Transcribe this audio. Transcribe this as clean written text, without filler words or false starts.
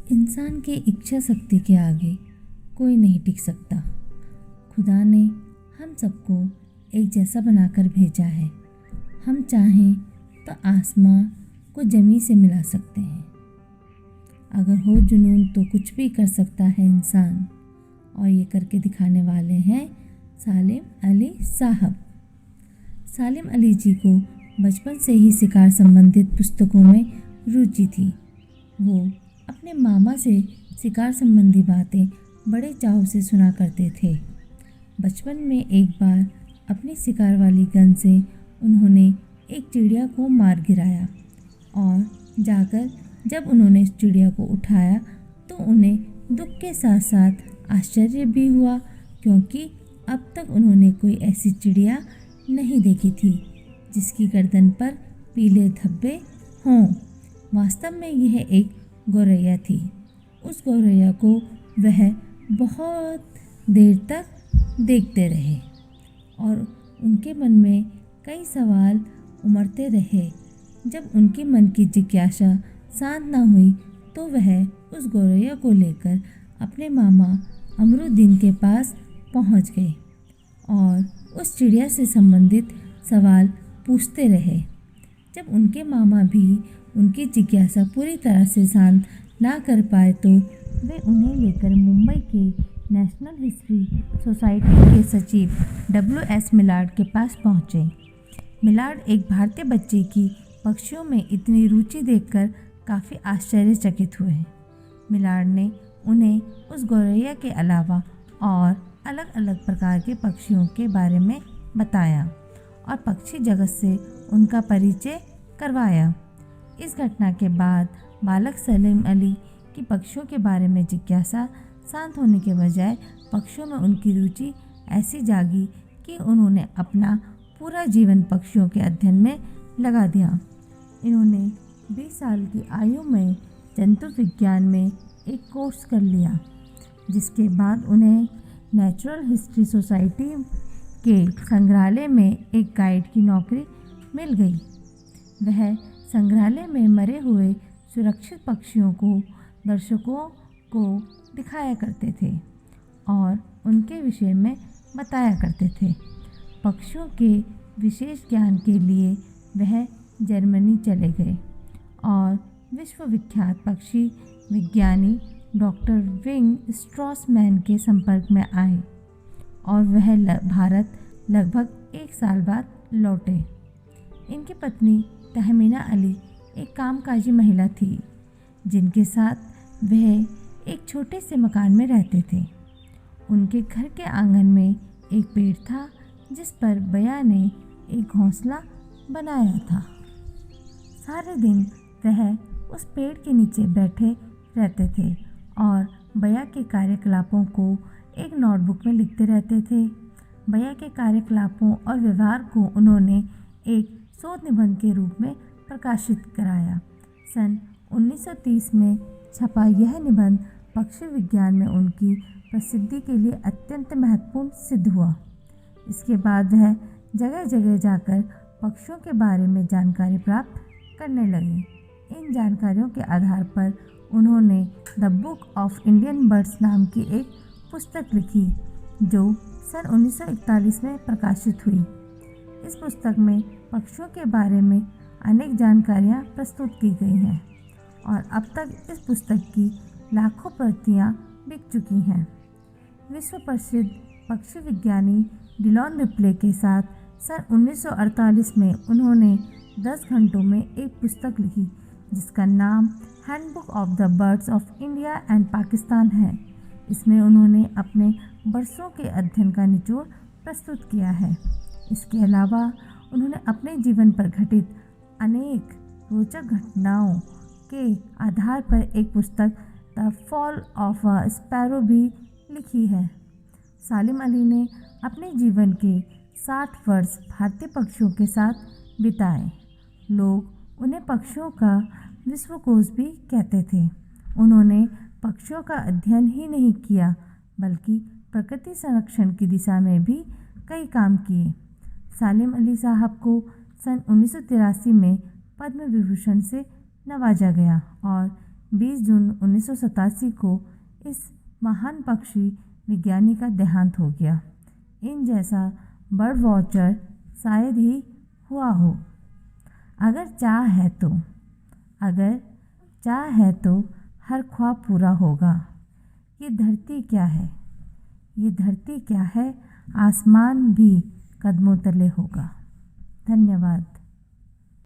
इंसान की इच्छा शक्ति के आगे कोई नहीं टिक सकता। खुदा ने हम सबको एक जैसा बनाकर भेजा है। हम चाहें तो आसमां को ज़मीन से मिला सकते हैं। अगर हो जुनून तो कुछ भी कर सकता है इंसान, और ये करके दिखाने वाले हैं सालिम अली साहब। सालिम अली जी को बचपन से ही शिकार संबंधित पुस्तकों में रुचि थी। वो अपने मामा से शिकार संबंधी बातें बड़े चाव से सुना करते थे। बचपन में एक बार अपनी शिकार वाली गन से उन्होंने एक चिड़िया को मार गिराया, और जाकर जब उन्होंने इस चिड़िया को उठाया तो उन्हें दुख के साथ साथ आश्चर्य भी हुआ, क्योंकि अब तक उन्होंने कोई ऐसी चिड़िया नहीं देखी थी जिसकी गर्दन पर पीले धब्बे हों। वास्तव में यह एक गौरैया थी। उस गौरैया को वह बहुत देर तक देखते रहे और उनके मन में कई सवाल उमड़ते रहे। जब उनके मन की जिज्ञासा शांत न हुई तो वह उस गौरैया को लेकर अपने मामा अमरुद्दीन के पास पहुंच गए और उस चिड़िया से संबंधित सवाल पूछते रहे। जब उनके मामा भी उनकी जिज्ञासा पूरी तरह से शांत ना कर पाए तो वे उन्हें लेकर मुंबई के नेशनल हिस्ट्री सोसाइटी के सचिव W.S. मिलार्ड के पास पहुँचे। मिलार्ड एक भारतीय बच्चे की पक्षियों में इतनी रुचि देखकर काफ़ी आश्चर्यचकित हुए। मिलार्ड ने उन्हें उस गौरैया के अलावा और अलग अलग प्रकार के पक्षियों के बारे में बताया और पक्षी जगत से उनका परिचय करवाया। इस घटना के बाद बालक सलीम अली की पक्षियों के बारे में जिज्ञासा शांत होने के बजाय पक्षियों में उनकी रुचि ऐसी जागी कि उन्होंने अपना पूरा जीवन पक्षियों के अध्ययन में लगा दिया। इन्होंने 20 साल की आयु में जंतु विज्ञान में एक कोर्स कर लिया, जिसके बाद उन्हें नेचुरल हिस्ट्री सोसाइटी के संग्रहालय में एक गाइड की नौकरी मिल गई। वह संग्रहालय में मरे हुए सुरक्षित पक्षियों को दर्शकों को दिखाया करते थे और उनके विषय में बताया करते थे। पक्षियों के विशेष ज्ञान के लिए वह जर्मनी चले गए और विश्वविख्यात पक्षी विज्ञानी डॉक्टर विंग स्ट्रॉसमैन के संपर्क में आए और वह भारत लगभग 1 साल बाद लौटे। इनकी पत्नी तहमीना अली एक कामकाजी महिला थी, जिनके साथ वह एक छोटे से मकान में रहते थे। उनके घर के आंगन में एक पेड़ था जिस पर बया ने एक घोंसला बनाया था। सारे दिन वह उस पेड़ के नीचे बैठे रहते थे और बया के कार्यकलापों को एक नोटबुक में लिखते रहते थे। बया के कार्यकलापों और व्यवहार को उन्होंने एक शोध निबंध के रूप में प्रकाशित कराया। सन 1930 में छपा यह निबंध पक्षी विज्ञान में उनकी प्रसिद्धि के लिए अत्यंत महत्वपूर्ण सिद्ध हुआ। इसके बाद वह जगह जगह जाकर पक्षियों के बारे में जानकारी प्राप्त करने लगे। इन जानकारियों के आधार पर उन्होंने the book of Indian birds नाम की एक पुस्तक लिखी, जो सन 1941 में प्रकाशित हुई। इस पुस्तक में पक्षियों के बारे में अनेक जानकारियाँ प्रस्तुत की गई हैं और अब तक इस पुस्तक की लाखों प्रतियाँ बिक चुकी हैं। विश्व प्रसिद्ध पक्षी विज्ञानी डिलॉन रिप्ले के साथ सन 1948 में उन्होंने 10 घंटों में एक पुस्तक लिखी, जिसका नाम handbook of the birds of India and Pakistan है। इसमें उन्होंने अपने बरसों के अध्ययन का निचोड़ प्रस्तुत किया है। इसके अलावा उन्होंने अपने जीवन पर घटित अनेक रोचक घटनाओं के आधार पर एक पुस्तक the fall of a sparrow भी लिखी है। सालिम अली ने अपने जीवन के 60 वर्ष भारतीय पक्षियों के साथ बिताए। लोग उन्हें पक्षियों का विश्वकोश भी कहते थे। उन्होंने पक्षियों का अध्ययन ही नहीं किया, बल्कि प्रकृति संरक्षण की दिशा में भी कई काम किए। सालिम अली साहब को सन 1983 में पद्म विभूषण से नवाजा गया और 20 जून 1987 को इस महान पक्षी विज्ञानी का देहांत हो गया। इन जैसा बर्ड वॉचर शायद ही हुआ हो। अगर चाह है तो हर ख्वाब पूरा होगा। ये धरती क्या है, आसमान भी कदमों तले होगा। धन्यवाद।